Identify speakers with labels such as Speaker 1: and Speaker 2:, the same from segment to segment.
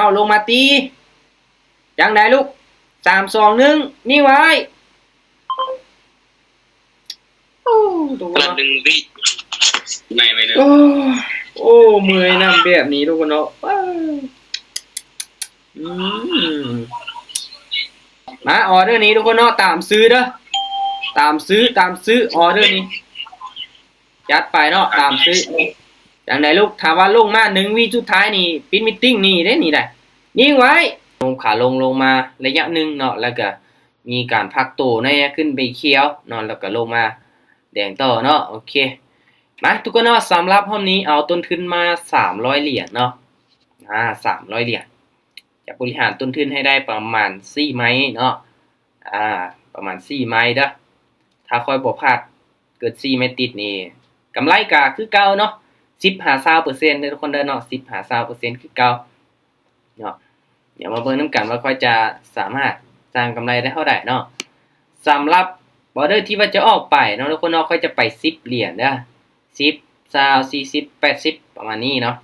Speaker 1: เอาลงมาตีจังไดลูก3 2 1นี่ไว้โอ้ทุกคน
Speaker 2: กระดึงวิในไปเลย
Speaker 1: โอ้เมื่อยนำแบบนี้ทุกคนเนาะมาออเดอร์นี้ทุกคนเนาะตามซื้อเด้อตามซื้อออเดอร์นี้จัดไปเนาะตามซื้ออย่างไหนลูกถามว่าลงมา1 วิสุดท้ายนี่ปิดมิทติ้งนี่ได้นี่ได้นิ่งไว้ลงขาลงมาระยะหนึ่งเนาะแล้วก็มีการพักตัวในขึ้นไปเขียวเนาะแล้วก็ลงมาแดงต่อเนาะโอเคมาทุกคนเนาะสำหรับห้องนี้เอาต้นทุนมา300 เหรียญเนาะ300 เหรียญจะบริหารต้นทุนให้ได้ประมาณ4 ไม้เนาะประมาณ4 ไม้เด้อถ้าค่อยบ่พลาดเกิด4 ไม้ติดนี่กำไรก็คือเก่าเนาะ10-20%เด้อทุกคนเด้อเนาะ10-20%คือเก่าเนาะเดี๋ยวมาเบิ่งนำกันว่าค่อยจะสามารถสร้างกำไรได้เท่าใดเนาะสำหรับออเดอร์ที่ว่าจะออกไปเนาะทุกคนเนาะค่อยจะไป10 เหรียญเด้อ10 20 40 80ประมาณนี้เนาะ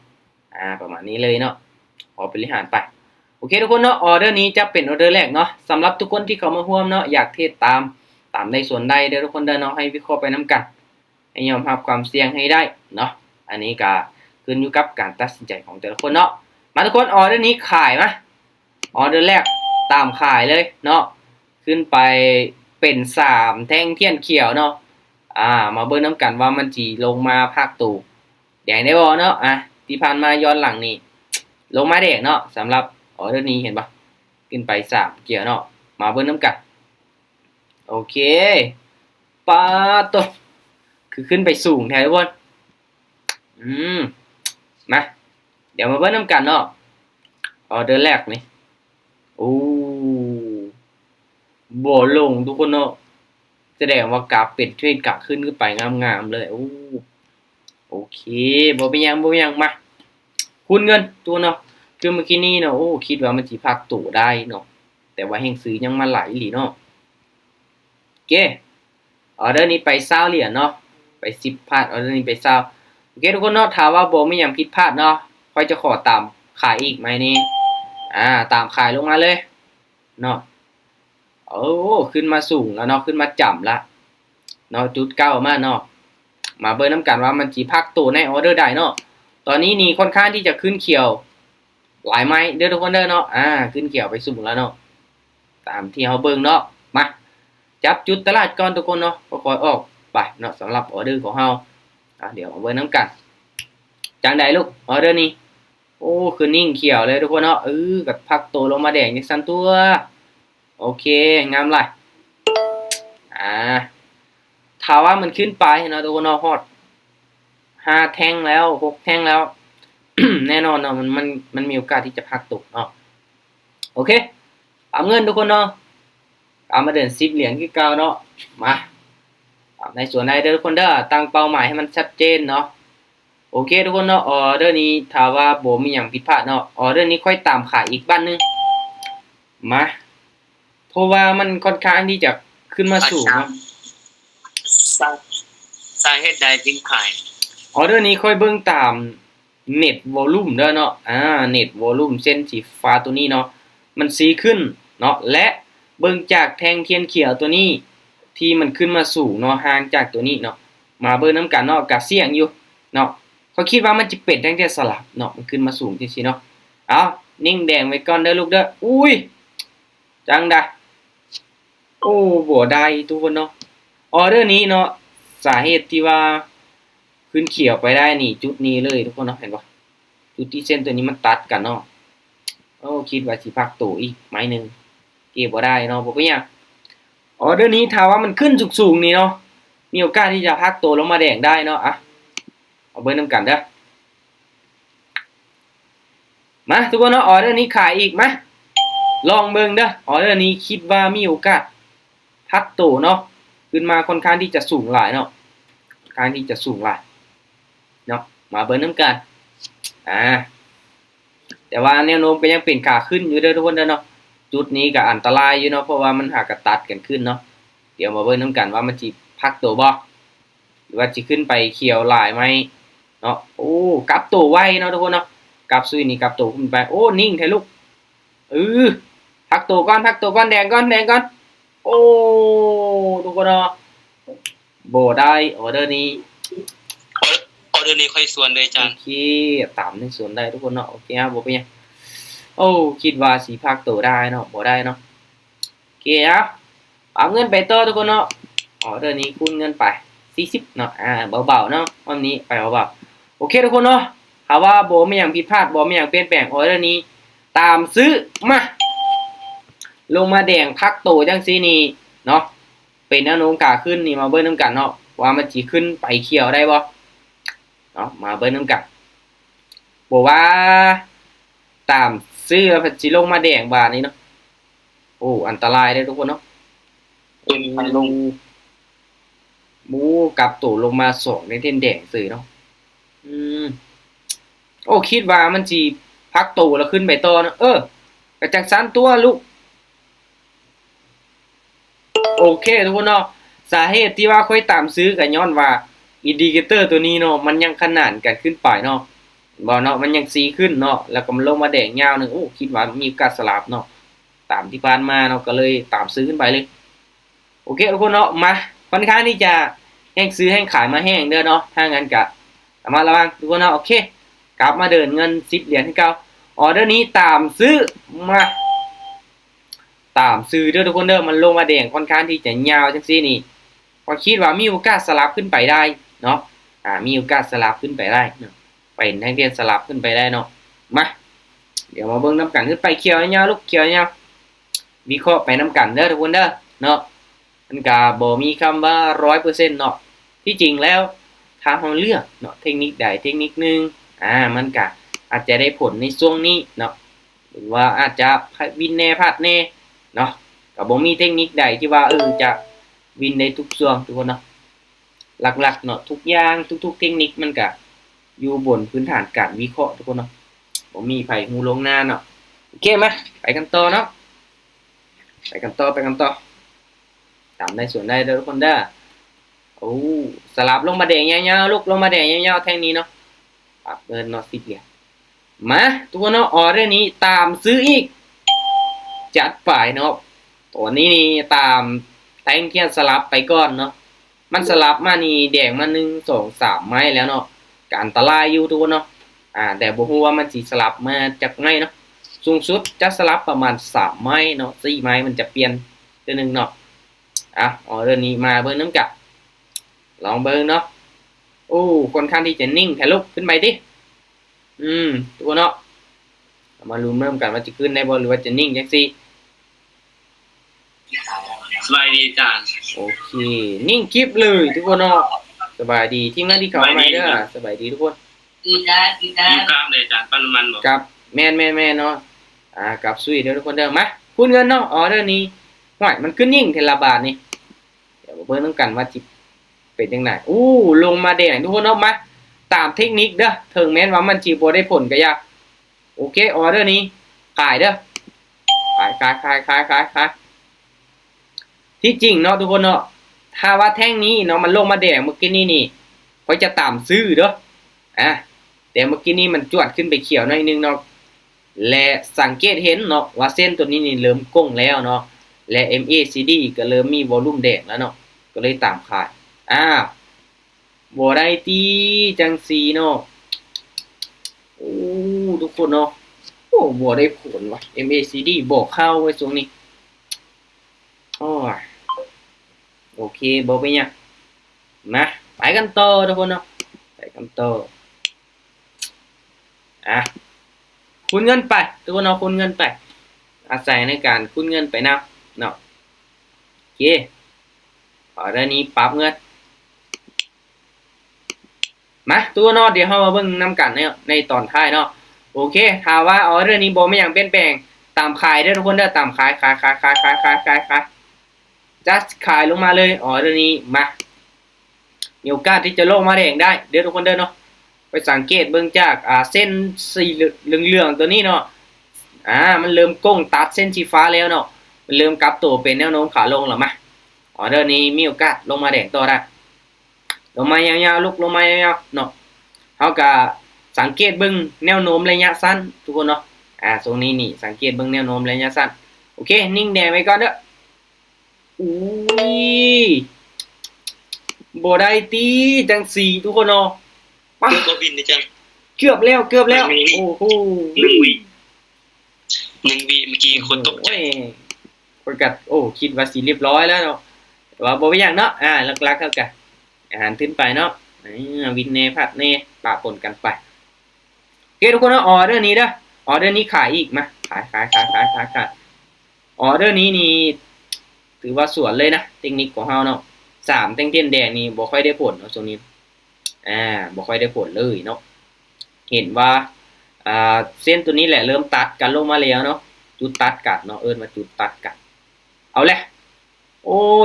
Speaker 1: ประมาณนี้เลยเนาะขอบริหารไปโอเคทุกคนเนาะออเดอร์นี้จะเป็นออเดอร์แรกเนาะสำหรับทุกคนที่เข้ามาร่วมเนาะอยากเทรดตามในส่วนใดเด้อทุกคนเด้อเนาะให้วิเคราะห์ไปนํกันให้ยอมรับความเสี่ยงให้ได้เนาะอันนี้ก็ขึ้นอยู่กับการตัดสินใจของแต่ละคนเนาะมาทุกคนออเดอร์นี้ขายมั้ยออเดอร์แรกตามขายเลยเนาะขึ้นไปเป็น3 แท่งเทียนเขียวเนาะมาเบิ่งนํกันว่ามันสิลงมาภาคตู่แดงได้บ่เนาะที่ผ่านมาย้อนหลังนี่ลงมาแดงเนาะสำหรับออเดอร์นี้เห็นปะขึ้นไป3 เขียวเนาะมาเบิ่งนํกันโอเคปาตวคือขึ้นไปสูงแท้ทุกคนมาเดี๋ยวมาเบิ่งนํกันเนาะออเดอร์แรกนี่โอ้บ่ลงทุกคนเนาะแสดงว่ากราฟเป็นเทรนกะขึ้นไปงามๆเลยโอเคบ่เป็นหยังมาคูณเงินตัวเนาะคือเมื่อกี้นี้เนาะคิดว่ามันสิพักตัวได้เนาะแต่ว่าแห่งซื้อยังมาหลายอีหลีเนาะโอเคออเดอร์นี้ไป20 เหรียญเนาะไป10 พาดออเดอร์นี้ไป20โอเคทุกคนเนาะถ้าว่าบ่มีหยังผิดพลาดเนาะค่อยจะขอตามขายอีกไหมนี่ตามขายลงมาเลยเนาะขึ้นมาสูงแล้วเนาะขึ้นมาจ่ำละเนาะจุดเก้ามาเนาะมาเบิ่งนํกันว่ามันสิพักตัวในออเดอร์ใดเนาะตอนนี้นี่ค่อนข้างที่จะขึ้นเขียวหลายไม้เด้อทุกคนเด้อเนาะขึ้นเขียวไปสูงแล้วเนาะตามที่เฮาเบิ่งเนาะมาจับจุดตลาดก่อนทุกคนเนาะค่อยๆออกไปเนาะสำหรับออเดอร์ของเฮาเดี๋ยวมาเบิ่งนํกันจังได๋ลูกออเดอร์นี้คือนิ่งเขียวเลยทุกคนเนาะก็พักตัวลงมาแดงจังซั่นตัวโอเคงามหลายถ้าว่ามันขึ้นไปเนาะทุกคนเนาะฮอด5 แท่งแล้ว6 แท่งแล้ว แน่นอนเนาะมันมีโอกาสที่จะพักตกเนาะโอเคเอาเงินทุกคนเนาะเอามาเดิน10 เหรียญคือเก่าเนาะมาในส่วนใดเด้อทุกคนเด้อตั้งเป้าหมายให้มันชัดเจนเนาะโอเคทุกคนเนาะออเดอร์นี้ถ้าว่าบ่มีหยังผิดพลาดเนาะออเดอร์นี้ค่อยตามขายอีกบ้านนึงมาเพราะว่ามันค่อนข้างที่จะขึ้นมาสูงเนาะ
Speaker 2: สาเหตุใดจึงขาย
Speaker 1: ออเดอร์นี้ค่อยเบิ่งตามเน็ตวอลลุ่มเด้อเนาะเน็ตวอลลุ่มเส้นสีฟ้าตัวนี้เนาะมันสีขึ้นเนาะและเบิ่งจากแท่งเทียนเขียวตัวนี้ที่มันขึ้นมาสูงเนาะห่างจากตัวนี้เนาะมาเบิ่งนํกันเนาะก็เสี่ยงอยู่เนาะเขาคิดว่ามันจะเป็นตั้งแต่สลับเนาะมันขึ้นมาสูงจังซี่เนาะเอานิ่งแดงไว้ก่อนเด้อลูกเด้ออุ้ยจังได๋บ่ได้ทุกคนเนาะออเดอร์นี้เนาะสาเหตุที่ว่าขึ้นเขียวไปได้นี่จุดนี้เลยทุกคนเนาะเห็นบ่จุดที่เส้นตัวนี้มันตัดกันเนาะคิดว่าสิพักตัวอีกไม้นึงเก็บบ่ได้เนาะบ่เป็นหยังออเดอร์นี้ถ้าว่ามันขึ้นสูงๆนี่เนาะมีโอกาสที่จะพักตัวลงมาแดงได้เนาะเอาเบิ่งนํกันเด้อมาทุกคนเนาะออเดอร์นี้ขายอีกมั้ยลองเบิ่งเด้อออเดอร์นี้คิดว่ามีโอกาสพักตัวเนาะขึ้นมาค่อนข้างที่จะสูงหลายเนาะค่อนข้างที่จะสูงหลายเนาะมาเบิ่งนํกันแต่ว่าแนวโน้มก็ยังเป็นขาขึ้นอยู่เด้อทุกคนเด้อเนาะจุดนี้ก็อันตรายอยู่เนาะเพราะว่ามันหากระตัดกันขึ้นเนาะเดี๋ยวมาเบิ่งนํกันว่ามันสิพักตัวบ่หรือว่าสิขึ้นไปเขียวหลายมั้ยเนาะกลับตัวไวเนาะทุกคนเนาะ กับซุยนี่กับตัวขึ้นไปโอ้นิ่งแท้ลูกพักตัวก่อนพักตัวก่อนแดงก่อนแดงก่อนโอ้ทุกคนเนาะบ่ได้ออเดอร์นี้
Speaker 2: ออเดอร์นี้ค่อยส่วนเลยอาจาร
Speaker 1: โอ
Speaker 2: ย์
Speaker 1: เคตามในส่วนได้ทุกคนเนาะโอเคครับบ่เป็นหยังโอ้คิดว่าสิพักตัวได้เนาะบ่ได้เนาะโอเคครับเอาเงินไปต่อทุกคนเนาะออเดอร์นี้คูณเงินไป40เนาะเบาๆเนาะวันนี้ไปเบาๆโอเคทุกคนเนาะถ้าว่าบ่มีหยังผิดพลาดบ่มีหยังเปลี่ยนแปลงออเดอร์นี้ตามซื้อมาลงมาแดงพักโตจังซี่นี่เนาะเป็นแนวโน้มขาขึ้นนี่มาเบิ่งนำกันเนาะว่ามันสิขึ้นไปเขียวได้บ่เนาะมาเบิ่งนำกันบอกว่าตามซื้อแล้วสิลงมาแดงบาดนี้เนาะโอ้อันตรายเด้อทุกคนเนาะ
Speaker 2: เป็นไปลง
Speaker 1: หมูกับตู่ลงมา2ในเทนแดงซื่อเนาะโอ้คิดว่ามันสิพักตู่แล้วขึ้นไปต่อเนาะกระจักซันตัวลูกโอเคทุกคนเนาะสาเหตุที่ว่าค่อยตามซื้อก็ย้อนว่าอินดิเคเตอร์ตัวนี้เนาะมันยังขนานกันขึ้นไปเนาะบ่เนาะมันยังสีขึ้นเนาะแล้วก็มันลงมาแดงยาวนึงโอ้คิดว่ามีโอกาสสลับเนาะตามที่ผ่านมาเนาะก็เลยตามซื้อขึ้นไปเลยโอเคทุกคนเนาะมาค่อนข้างที่จะแห้งซื้อแห้งขายมาแห้งเด้อเนาะถ้างั้นก็ระมัดระวังทุกคนเนาะโอเคกลับมาเดินเงิน10เหรียญให้เก่าออเดอร์นี้ตามซื้อมาตามซื้อเด้อทุกคนเด้อมันลงมาแดงค่อนข้างที่จะยาวจังซี่นี่พอคิดว่ามีโอกาสสลับขึ้นไปได้เนาะมีโอกาสสลับขึ้นไปได้เนาะไปนักเรียนสลับขึ้นไปได้เนาะมาเดี๋ยวมาเบิ่งน้ำกันขึ้นไปเขียวยาวลูกเขียวยาววิเคราะห์ไปน้ำกันเด้อทุกคนเด้อเนาะมันก็บ่มีคำว่า 100% เนาะที่จริงแล้วถ้าเราเลือกเนาะเทคนิคใดเทคนิคนึงมันก็อาจจะได้ผลในช่วงนี้เนาะหรือว่าอาจจะวินแน่พลาดแน่เนาะก็บ่มีเทคนิคใดที่ว่าจะวินในทุกช่วงทุกคนเนาะหลักๆเนาะทุกอย่างทุกๆเทคนิคมันก็อยู่บนพื้นฐานการวิเคราะห์ทุกคนเนาะบ่มีไผฮู้ลวงหน้าเนาะโอเคมั้ยไปกันต่อเนาะไปกันต่อตามได้ส่วนได้เด้อทุกคนเด้อโอ้สลับลงมาแดงยาวๆลูกลงมาแดงยาวๆแท่งนี้เนาะปรับเงินเนาะ10เหรียญมาทุกคนเนาะออเดอร์นี้ตามซื้ออีกจัดไปเนาะตัวนี้นี่ตามแท่งเทียนสลับไปก่อนเนาะมันสลับมานี่แดงมา1 2 3ไม้แล้วเนาะก็อันตรายอยู่ทุกคนเนาะแต่บ่ฮู้ว่ามันสิสลับมาจากไม้เนาะสูงสุดจะสลับประมาณ3ไม้เนาะ4ไม้มันจะเปลี่ยนตัวนึงเนาะออเดอร์นี้มาเบิ่งน้ำกับลองเบิ่งเนาะโอ้ค่อนข้างที่จะนิ่งแท้ลูกขึ้นไปดิทุกคนเนาะมาลุ้นเริ่มกันว่าจะขึ้นได้บ่หรือว่าจะนิ่งจังซี่
Speaker 2: สบายดีอาจารย์
Speaker 1: โอเคนิ่งคลิปเลยทุกคนเนาะสบายดีทีมงานที่เขามาเด้อสบายดีทุกคน
Speaker 2: อยู่กลางเลยอาจารย์ปั้นน้ำมันบอก
Speaker 1: กับแม่นเนาะกับซุยเด้อทุกคนเด้อมาพูดเงินเนาะออเดอร์นี้ห่วยมันขึ้นนิ่งเทละบาทนี่เดี๋ยวเบิ่งนำกันว่าจิเป็นจังได๋ลงมาแดงทุกคนเนาะมาตามเทคนิคเด้อถึงแม้ว่ามันสิบ่ได้ผลก็อยาโอเคออเดอร์นี้ขายเด้อขายที่จริงเนาะทุกคนเนาะถ้าว่าแท่งนี้เนาะมันลงมาแดงเมื่อกี้นี่เขาจะตามซื้อเด้อแต่เมื่อกี้นี้มันจวดขึ้นไปเขียวหน่อยนึงเนาะและสังเกตเห็นเนาะว่าเส้นตัวนี้นี่เริ่มก้งแล้วเนาะและ MACD ก็เริ่มมีวอลลุ่มแดงแล้วเนาะก็เลยตามขายบ่ได้ตีจังซีเนาะทุกคนเนาะบ่ได้ผลว่ะ MACD บอกเข้าไว้ตรงนี้โอเคบ่เป็นหยังมาไปกันต่อทุกคนเนาะไปกันต่อคูณเงินไปทุกคนเนาะคูณเงินไปอาศัยในการคูณเงินไปนะเนาะโอเคออเดอร์นี้ปรับเงินมาตัวเนาะเดี๋ยวเรามาเบิ่งนำกันในตอนท้ายเนาะโอเคถ้าว่าออเดอร์นี้บ่มีหยังเปลี่ยนแปลงตามขายเด้อทุกคนเด้อตามขายจัดขายลงมาเลยออเดอร์นี้มามีโอกาสที่จะลงมาแดงได้เดี๋ยวทุกคนเด้อเนาะไปสังเกตเบิ่งจากเส้นสีเหลืองๆตัวนี้เนาะมันเริ่มก้งตัดเส้นสีฟ้าแล้วเนาะมันเริ่มกลับตัวเป็นแนวโน้มขาลงแล้วมาออเดอร์นี้มีโอกาสลงมาแดงต่อได้ลงมายาวๆลุกลงมายาวๆเนาะเฮาก็ สังเกตเบิ่งแนวโน้มระยะสั้นทุกคนเนาะตรงนี้นี่สังเกตเบิ่งแนวโน้มระยะสั้นโอเคนิ่งแดงไว้ก่อนเด้ออุ้ยบ่ได้ตีจังสี่ทุกคนเนาะ
Speaker 2: เกือบบ่บินนะจัง
Speaker 1: เกือบแล้วโอ้โห
Speaker 2: 1 วิเมื่อกี้คนตกใจ
Speaker 1: คนกัดคิดว่าสิเรียบร้อยแล้วเนาะแต่ว่าบ่เป็นหยังเนาะหลักๆเท่ากันอาหารขึ้นไปเนาะวินเนผัดเนปะปนกันไปโอเคทุกคนเนาะออเดอร์นี้เด้อออเดอร์นี้ขายอีกมาขายออเดอร์นี้นี่ถือว่าสวนเลยนะเทคนิคของเฮาเนาะ3แท่งเทียนแดงนี่บ่ค่อยได้ผลเนาะช่วงนี้บ่ค่อยได้ผลเลยเนาะเห็นว่าเส้นตัวนี้แหละเริ่มตัดกันลงมาแล้วเนาะจุดตัดกัดเนาะมาจุดตัดกัดเอาแหละ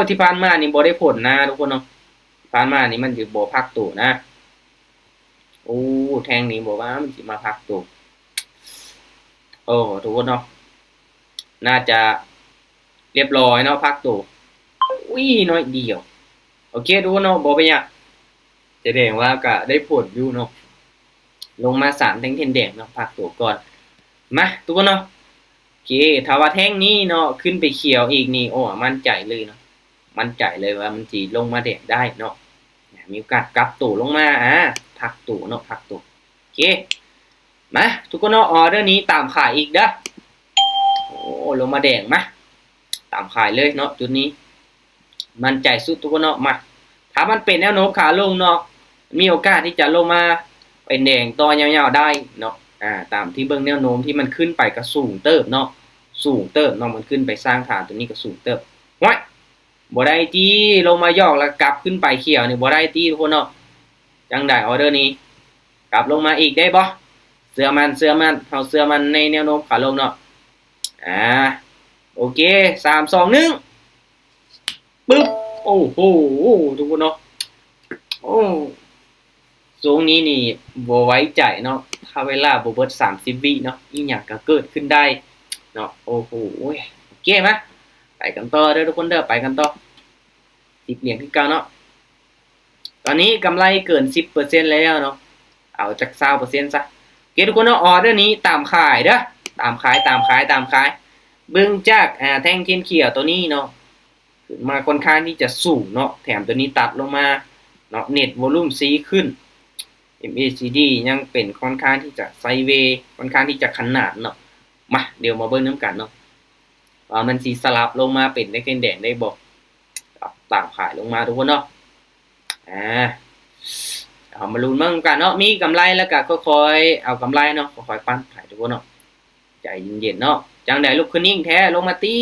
Speaker 1: ที่ผ่านมานี่บ่ได้ผลนะทุกคนเนาะผ่านมานี่มันอยู่บ่พักตัวนะแทงนี้บอกว่ามันสิมาพักตัวทุกคนเนาะน่าจะเรียบร้อยเนาะพักตัวน้อยเดียวโอเคทุกคนเนาะบอกไปยังแสดงว่าก็ได้ผลอยู่เนาะลงมา3แท่งเทียนแดงเนาะพักตัวก่อนมาทุกคนเนาะโอเคถ้าว่าแท่งนี้เนาะขึ้นไปเขียวอีกนี่มั่นใจเลยเนาะมั่นใจเลยว่ามันสิลงมาแดงได้เนาะมีโอกาสกลับตัวลงมาพักตัวเนาะพักตัวโอเคมาทุกคนเนาะออเดอร์นี้ตามขายอีกเด้อลงมาแดงมาตามขายเลยเนาะจุดนี้มั่นใจสุดทุกคนเนาะมาถ้ามันเป็นแนวโน้มขาลงเนาะมีโอกาสที่จะลงมาเป็นแดงต่อยาวๆได้เนาะตามที่เบิ่งแนวโน้มที่มันขึ้นไปก็สูงเติบเนาะสูงเติบเนาะมันขึ้นไปสร้างฐานตัวนี้ก็สูงเติบว้ายบ่ได้ที่ลงมายอกแล้วกลับขึ้นไปเขียวนี่บ่ได้ที่ทุกคนเนาะจังได้ออเดอร์นี้กลับลงมาอีกได้บ่เสื้อมันเฮาเสื้อมันในแนวโน้มขาลงเนาะโอเค3 2 1ปึ๊บโอ้โหทุกคนเนาะตรงนี้นี่บ่ไว้ใจเนาะถ้าเวลาบ่เบิด30 วิเนาะอีหยังก็เกิดขึ้นได้เนาะโอเคมั้ยไปกันต่อเด้อทุกคนเด้อไปกันต่อ10เหรียญคือเก่าเนาะตอนนี้กำไรเกิน 10% แล้วเนาะเอาจาก 20% ซะโอเคทุกคนเนาะออเดอร์นี้ตามขายเด้อตามขายเบิ่งจากแท่งเทียนเขียวตัวนี้เนาะขึ้นมาค่อนข้างที่จะสูงเนาะแถมตัวนี้ตัดลงมาเนาะเน็ตวอลุ่มซีขึ้น MACD ยังเป็นค่อนข้างที่จะไซด์เวย์ค่อนข้างที่จะขนาดเนาะมาเดี๋ยวมาเบิ่งน้ำกันเนาะว่ามันสิสลับลงมาเป็นเลขแดงได้บ่ตามขายลงมาทุกคนเนาะเอามาลุ้นเบิ่งกันเนาะมีกำไรแล้วก็ค่อยๆเอากำไรเนาะค่อยๆปั้นขายทุกคนเนาะใจเย็นๆเนาะจังได๋ลุกขึ้นนิ่งแท้ลงมาตี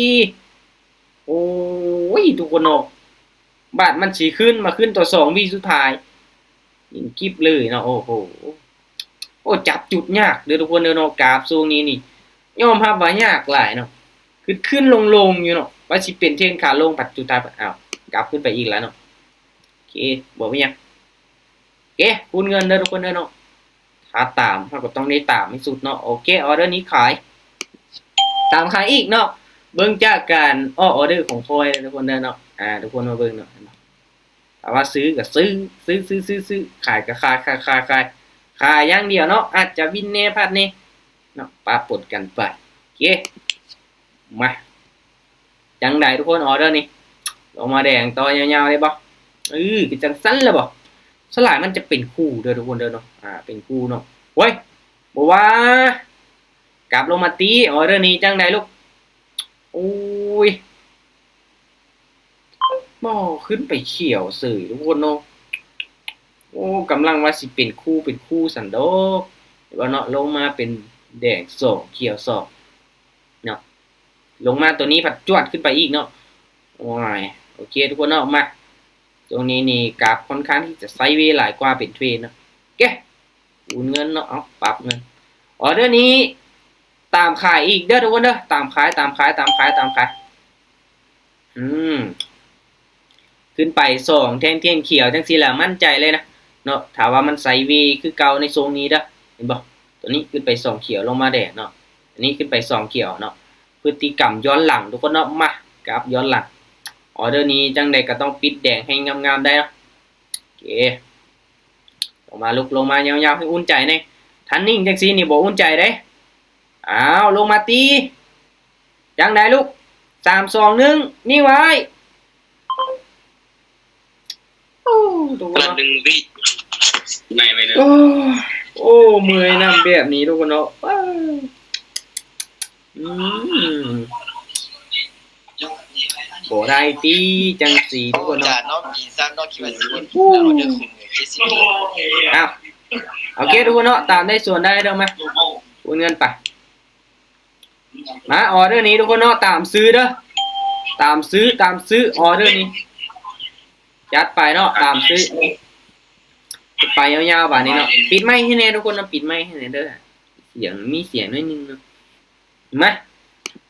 Speaker 1: ทุกคนเนาะบาทมันสิขึ้นมาขึ้นตัว2วิสุดท้ายยิงกิ๊บเลยเนาะจับจุดยากเด้อทุกคนเด้อเนาะกราฟทรงนี้นี่ยอมรับว่ายากหลายเนาะขึ้นลงอยู่เนาะว่าสิเป็นเทรนขาลงปัจจุบันกราฟขึ้นไปอีกแล้วเนาะโอเคบอกไว้ยังโอเคคูณเงินเด้อทุกคนเด้อเนาะถ้าตามเราก็ต้องได้ตามให้สุดเนาะโอเคออเดอร์นี้ขายตามขายอีกเนาะเบิ่งจากการออเดอร์ของคอยทุกคนเด้อเนาะทุกคนมาเบิ่งเนาะถ้าว่าซื้อก็ซื้อขายก็ขายอย่างเดียวเนาะอาจจะวินเน่พัดเน่เนาะปะปนกันไปโอเคมาจังไดทุกคนออเดอร์นี่ลงมาแดงต่อยาวๆได้บ่คือจังสั้นแล้วบ่สลายมันจะเป็นคู่เด้อทุกคนเด้อเนาะเป็นคู่เนาะโว้ยบ่ว่ากลับลงมาตีออเดอร์นี้จังไดลูกบ่ขึ้นไปเขียวสื่อทุกคนเนาะกำลังว่าสิเป็นคู่สันดอกว่าเนาะลงมาเป็นแดง2เขียว2เนาะลงมาตัวนี้ผัดจวดขึ้นไปอีกเนาะโอเคทุกคนเนาะมาตรงนี้นี่กราฟค่อนข้างที่จะไซด์เวย์หลายกว่าเป็นเทรนเนาะโอเคอูนเงินเนาะปรับเงินออเดอร์นี้ตามขายอีกเด้อทุกคนเด้อตามขายขึ้นไป2แท่งเทียนเขียวจังซี่แหละมั่นใจเลยนะเนาะถ้าว่ามันไซด์เวย์คือเก่าในทรงนี้เด้อเห็นบ่ตัวนี้ขึ้นไป2เขียวลงมาแดงเนาะอันนี้ขึ้นไป2เขียวเนาะพฤติกรรมย้อนหลังทุกคนเนาะมากราฟย้อนหลังออเดอร์นี้จังใดก็ต้องปิดแดงให้งามๆได้เนาะโอเคลงมายาวๆให้อุ่นใจแน่ถ คันนิ่งจังซี่นี่บ่อุ่นใจเด้อ้าวลงมาตีจังไดลูก3 2 1นิ่งไว้โอ้ทุกคน
Speaker 2: ละ
Speaker 1: เนาะ
Speaker 2: 1วิในไปเลย
Speaker 1: โอ้โอ้เมื่อยนำแบบนี้ทุกคนเนาะว้าวอืมบ่ได้ตีจังสีทุกคนเนาะ
Speaker 3: จะนอกมีสร้างนอกคิดว่าสิบนเราเดือดขึ้นเลยที่สิบ
Speaker 1: อ้าวโอเคทุกคนเนาะตามได้ส่วนได้เด้อมาโอนเงินไปมาออเดอร์นี้ทุกคนเนาะตามซื้อเด้อตามซื้อออเดอร์นี้จัดไปเนาะตามซื้อไปยาวๆบ่านี้เนาะปิดไมค์ให้แน่ทุกคนเนาะปิดไมค์ให้แน่เด้อเสียงมีเสียงนิดนึงเนาะเห็นไหม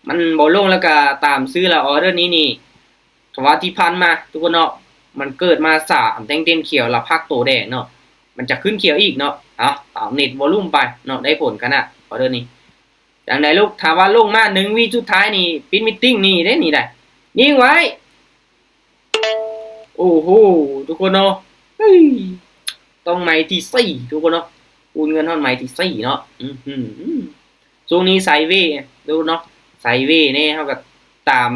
Speaker 1: มันบ่ลงแล้วก็ตามซื้อละออเดอร์นี้นี่สวัสดิพันธ์มาทุกคนเนาะมันเกิดมา3แดงเต็มเขียวละพักโตแดงเนาะมันจะขึ้นเขียวอีกเนาะเอาตามเน็ตวอลลุ่มไปเนาะได้ผลกันนะออเดอร์นี้อย่างไรลูกถามว่าลงมา1 วิสุดท้ายนี่ปิดมิทติ้งนี่ได้นี่ได้นิ่งไว้โอ้โหทุกคนเนาะเฮ้ยต้องไม้ที่4ทุกคนเนาะคูณเงินเท่าไม้ที่4เนาะช่วงนี้ไซด์เวย์ดูเนาะไซด์เวย์เนี่ยเท่ากับตาม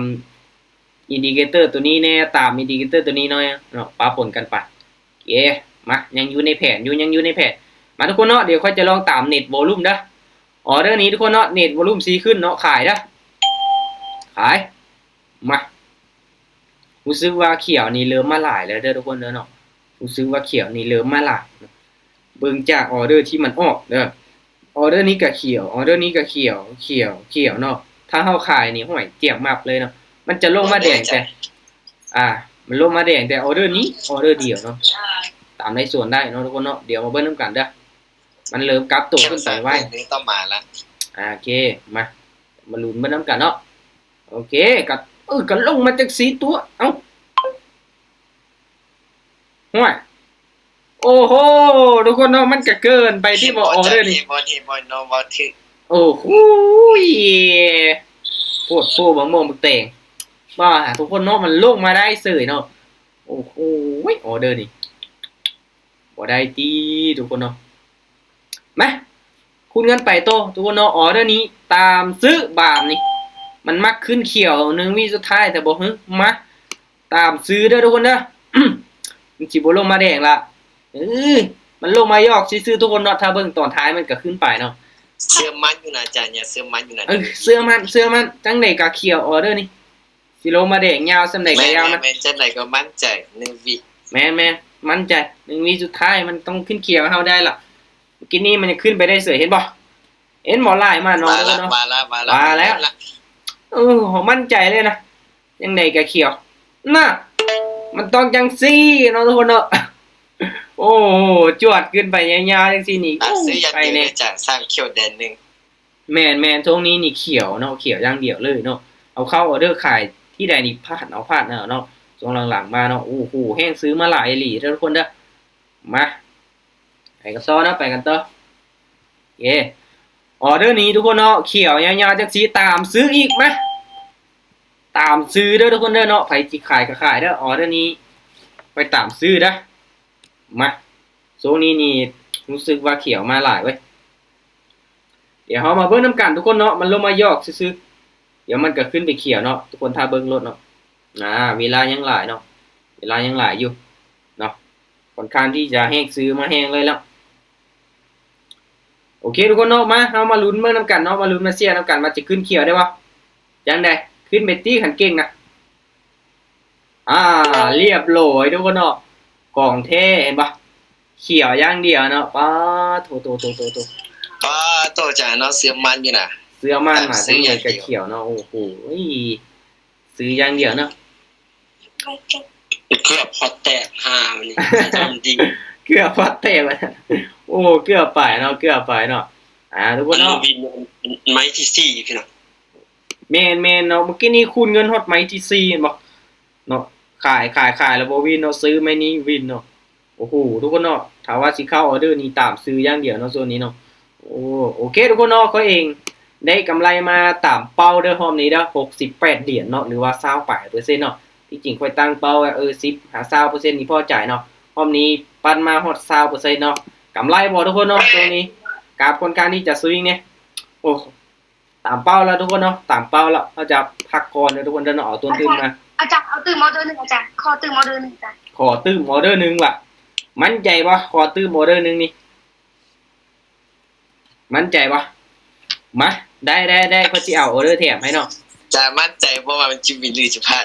Speaker 1: อินดิเคเตอร์ตัวนี้เนี่ยตามอินดิเคเตอร์ตัวนี้เนาะปะปนกันไปโอเคมายังอยู่ในแผนยังอยู่ในแผนมาทุกคนเนาะเดี๋ยวค่อยจะลองตามเน็ตวอลลุ่มเด้อออเดอร์นี้ทุกคนเนาะเน็ตวอลลุ่มซีขึ้นเนาะขายเด้อขายมารู้สึกว่าเขียวนี่เริ่มมาหลายแล้วเด้อทุกคนเด้อเนาะรู้สึกว่าเขียวนี่เริ่มมาหลายเบิ่งจากออเดอร์ที่มันออกเด้อออเดอร์นี้ก็เขียวออเดอร์นี้ก็เขียวเนาะถ้าเฮาขายนี่ห่วยเจียกมับเลยเนาะมันจะลงมาแดงแต่มันลงมาแดงแต่ออเดอร์นี้ออเดอร์เดียวเนาะตามในส่วนได้เนาะทุกคนเนาะเดี๋ยวมาเบิ่งนำกันเด้อมันเริ่มกลับตัวขึ้นไปไว้
Speaker 3: นี่ต้องมาละ
Speaker 1: โอเคมาลุ้นเบิ่งนำกันเนาะโอเคก็ลงมาจาก4 ตัวเอ้าห่วยโอ้โหทุกคนเนาะมันก็เกินไปที่บ่ออเดอร์นี่
Speaker 3: บอลโนบอลถึง
Speaker 1: โอ้โหโพดบักม่วงบักแตงบ้าทุกคนเนาะมันลงมาได้เสยเนาะโอ้โหออเดอร์นี่บ่ได้ตีทุกคนเนาะมาคุณเงินไปโตทุกคนเนาะออเดอร์นี้ตามซื้อบาทนี่มันมักขึ้นเขียว1 วิสุดท้ายแต่บ่ฮึมาตามซื้อเด้อทุกคนเด้อ มันสิบ่ลงมาแดงละมันลงมายอกซื่อๆทุกคนเนาะถ้าเบิ่งตอนท้ายมันก็ขึ้นไปเนาะ
Speaker 3: เสื้อมันอยู่นะจ๊ะเนี่ยเสื้อมันอยู่นะ
Speaker 1: เสื้อมันจังได๋ก็เขียวออเดอร์นี่สิลงมาแดงยาวซำใดก็ยาวมัน
Speaker 3: แม่จังไหนก็มั่นใจ1 วิ
Speaker 1: แม่มั่นใจ1 วิสุดท้ายมันต้องขึ้นเขียวเฮาได้ล่ะเมื่อกี้นี้มันจะขึ้นไปได้เสยเห็นบ่เห็นบ่ลายมาน้องเด้อเนาะ
Speaker 3: มาแล้ว
Speaker 1: มั่นใจเลยนะจังไดก็เขียวน่ะมันต้องจังซี่เนาะทุกคนเนาะ โอ้จวดขึ้นไปยาวๆจังซี่นี่
Speaker 3: ซื้ออย่าง
Speaker 1: ไป
Speaker 3: เดียว
Speaker 1: แน่
Speaker 3: จะสร้างเขียวแดนนึง
Speaker 1: แม่นช่วงนี้นี่เขียวเนาะเขียวอย่างเดียวเลยเนาะเอาเข้าออเดอร์ขายที่ใดนี่พลาดเนาะช่วงหลังๆมาเนาะโอ้โหแห้งซื้อมาหลายอีหลีเด้อทุกคนเด้อมาไปกันต่อนะไปกันต่อเย้ออเดอร์นี้ทุกคนเนาะเขียวยาวๆจังซี่ตามซื้ออีกมั้ยตามซื้อเด้อทุกคนเด้อเนาะไผสิขายก็ขายเด้อออเดอร์นี้ไปตามซื้อเด้อมาช่วงนี้นี่รู้สึกว่าเขียวมาหลายเว้ยเดี๋ยวเฮามาเบิ่งนำกันทุกคนเนาะมันลงมายอกซื่อๆเดี๋ยวมันก็ขึ้นไปเขียวเนาะทุกคนถ้าเบิ่งรถเนาะเวลายังหลายเนาะเวลายังหลายอยู่เนาะค่อนข้างที่จะแฮงซื้อมาแฮงเลยแล้วโอเคทุกคนเนาะมาเฮามาลุ้นเบิ่งนำกันเนาะมาลุ้นมาเชียร์นำกันว่าจะขึ้นเขียวได้บ่จังได๋ขึ้นไปตีขันเก่งนะเรียบร้อยทุกคนเนาะกล่องแท้เห็นบ่เขียวอย่างเดียวเนาะป้าโต
Speaker 3: ป้าโตจ้ะเนาะเสื้อมันอยู่นะ
Speaker 1: เสื้อมันมาทั้งใหญ่กับเขียวเนาะโอ้โหซื้ออย่างเดียวเนาะ
Speaker 2: เกือบพอแตก5มันนี่ทำดี
Speaker 1: เกือบพอแตกแล้วโอ้เกือบไปเนาะทุกคนเนาะ
Speaker 2: วินไม้ที่4พี่น้อง
Speaker 1: แม่นเนาะเมื่อกี้นี้คูณเงินฮอดไหมที่4เห็นบ่เนาะขายแล้วบ่วินเนาะซื้อไหมนี้วินเนาะโอ้โหทุกคนเนาะถ้าว่าสิเข้าออเดอร์นี้ตามซื้ออย่างเดียวเนาะโซนนี้เนาะโอเคทุกคนเนาะเขาเองได้กำไรมาตามเป้าเด้อรอบนี้เด้อ68เหรียญเนาะหรือว่า28%เนาะที่จริงค่อยตั้งเป้าว่า10หา20%นี่พอจ่ายเนาะรอบนี้ปั้นมาฮอด20%เนาะกำไรบ่ทุกคนเนาะตรงนี้ กราฟค่อนข้างที่จะสวิงเนี่ยโอ้ตามเป้าแล้วทุกคนเนาะตามเป้าแล้วเราจะพักก่อนเดี๋ยวทุกคนเดินเอาต้นทุนมา
Speaker 4: อาจารย์เอาตื้มออเดอร์หนึ่งอาจารย์ขอตื้มออเดอร์หนึ่งอาจารย์
Speaker 1: ขอตื้มออเดอร์หนึ่งว่ะมั่นใจปะขอตื้มออเดอร์หนึ่งนี่มั่นใจปะมาได้เขาจะเอาออเดอร์แถมให้เนาะ
Speaker 3: จะมั่นใจเพราะว่ามันจิวินหรือจะพลาด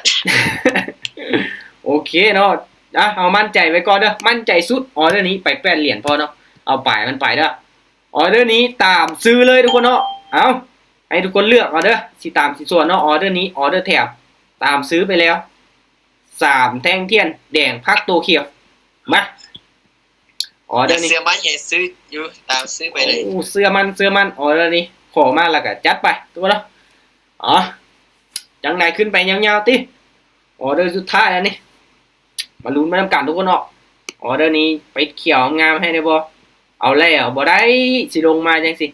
Speaker 1: โอเคเนาะเอามั่นใจไว้ก่อนเด้อมั่นใจสุดออเดอร์นี้ไป8 เหรียญพอเนาะเอาไปมันไปเด้อออเดอร์นี้ตามซื้อเลยทุกคนเนาะเอาให้ทุกคนเลือกเอาเด้อสิตามสิส่วนเนาะออเดอร์นี้ออเดอร์แถมตามซื้อไปแล้ว3 แท่งเทียนแดงพักตัวเขียวมาออเดอร์นี้
Speaker 3: เสื้อมันใหญ่ซื้ออยู่ตามซื้อไปเลย
Speaker 1: โอ้เสื้อมันออเดอร์นี้ขอมาแล้วก็จัดไปทุกคนเนาะอ๋อจังไหนขึ้นไปยาวๆติออเดอร์สุดท้ายแล้วนี่มาลุ้นมาทำการทุกคนเนาะออเดอร์นี้ไปเขียวงามให้ได้บ่เอาแล้วบ่ได้สิลงมาจังสิ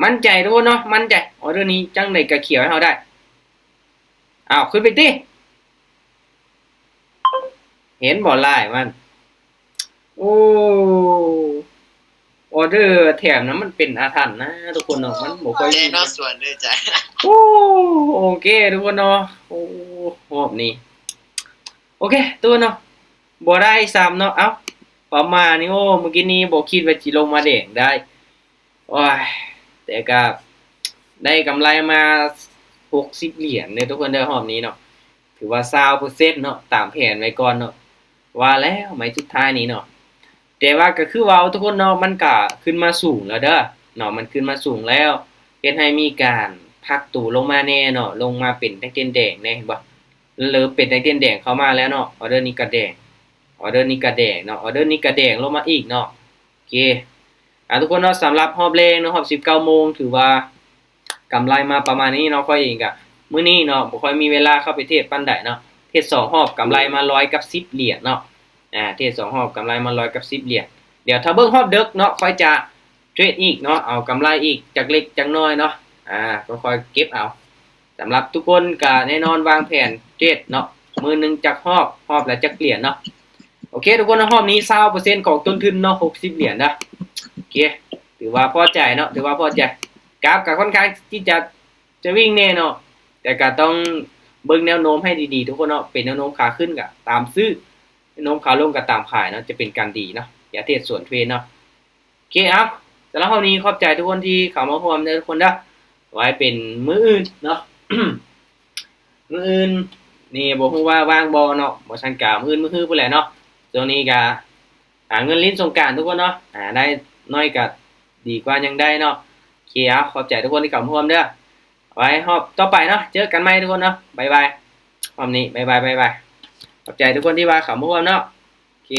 Speaker 1: มั่นใจทุกคนเนาะมั่นใจออเดอร์นี้จังไหนก็เขียวให้เฮาได้อ้าวขึ้นไปติเห็นบ่ลายมันโอ้ออเดอร์แถมนั้นมันเป็นอาถรรพ์นะทุกคนเนาะมันบ่ค่อย
Speaker 3: แน่
Speaker 1: มี
Speaker 3: นอนส่วนเลยจ้ะ
Speaker 1: โอ้โอเคทุกคนเนาะโอ้รอบนี้โอเคตัวเนาะบ่ได้ซ้ำเนาะเอ้าประมาณนี้โอ้เมื่อกี้นี้บ่คิดว่าสิลงมาแดงได้โอ้ยแต่ก็ได้กำไรมา60 เหรียญเนี่ยทุกคนเด้อรอบนี้เนาะถือว่า20%เนาะตามแผนไว้ก่อนเนาะว่าแล้วไม้สุดท้ายนี้เนาะแต่ว่าก็คือว่าทุกคนเนาะมันก็ขึ้นมาสูงแล้วเด้อเนาะมันขึ้นมาสูงแล้วเฮ็ดให้มีการพักตู่ลงมาแน่เนาะลงมาเป็นแท่งแดงแน่เห็นบ่หรือเป็นแท่งแดงเข้ามาแล้วเนาะออเดอร์นี้ก็แดงออเดอร์นี้ก็แดงเนาะออเดอร์นี้ก็แดงลงมาอีกเนาะโอเคทุกคนเนาะสำหรับรอบแรกเนาะรอบ19 โมงถือว่ากำไรมาประมาณนี้เนาะค่อยอีกอ่ะมื้อนี้เนาะบ่ค่อยมีเวลาเข้าไปเทรดปานใดเนาะเทรด2 รอบกำไรมา110 เหรียญเนาะเทรด2 รอบกำไรมา110 เหรียญเดี๋ยวถ้าเบิ่งรอบดึกเนาะค่อยจะเทรดอีกเนาะเอากำไรอีกจากเล็กจากน้อยเนาะก็ค่อยเก็บเอาสำหรับทุกคนก็แน่นอนวางแผนเทรดเนาะมือหนึงจากรอบละจักเหรียญเนาะโอเคทุกคนรอบนี้20%ของต้นทุนเนาะ60 เหรียญนะโอเคถือว่าพอใจเนาะถือว่าพอใจกราฟก็ค่อนข้างที่จะวิ่งแน่เนาะแต่ก็ต้องเบิ่งแนวโน้มให้ดีๆทุกคนเนาะเป็นแนวโน้มขาขึ้นก็ตามซื้อแนวโน้มขาลงก็ตามขายเนาะจะเป็นการดีเนาะอย่าเทรดส่วนเทรดเนาะโอเคครับสำหรับวันนี้ขอบใจทุกคนที่เข้ามาร่วมทุกคนเด้อไว้เป็นมื้ออื่นเนาะ มื้ออื่นนี่บ่ฮู้ว่าว่างบ่เนาะบ่ซั่นก็มื้ออื่นมื้อฮื้อพุ่นแหละเนาะช่วงนี้ก็หาเงินลิ้นสงกรานต์ทุกคนเนาะได้น้อยก็ดีกว่ายังได้เนาะโอเคครับขอบใจทุกคนที่เข้ามาร่วมเด้อไว้รอบต่อไปเนาะเจอกันใหม่ทุกคนเนาะบ๊ายบายรอบนี้บ๊ายบายขอบใจทุกคนที่ว่าเข้ามาร่วมเนาะโอเค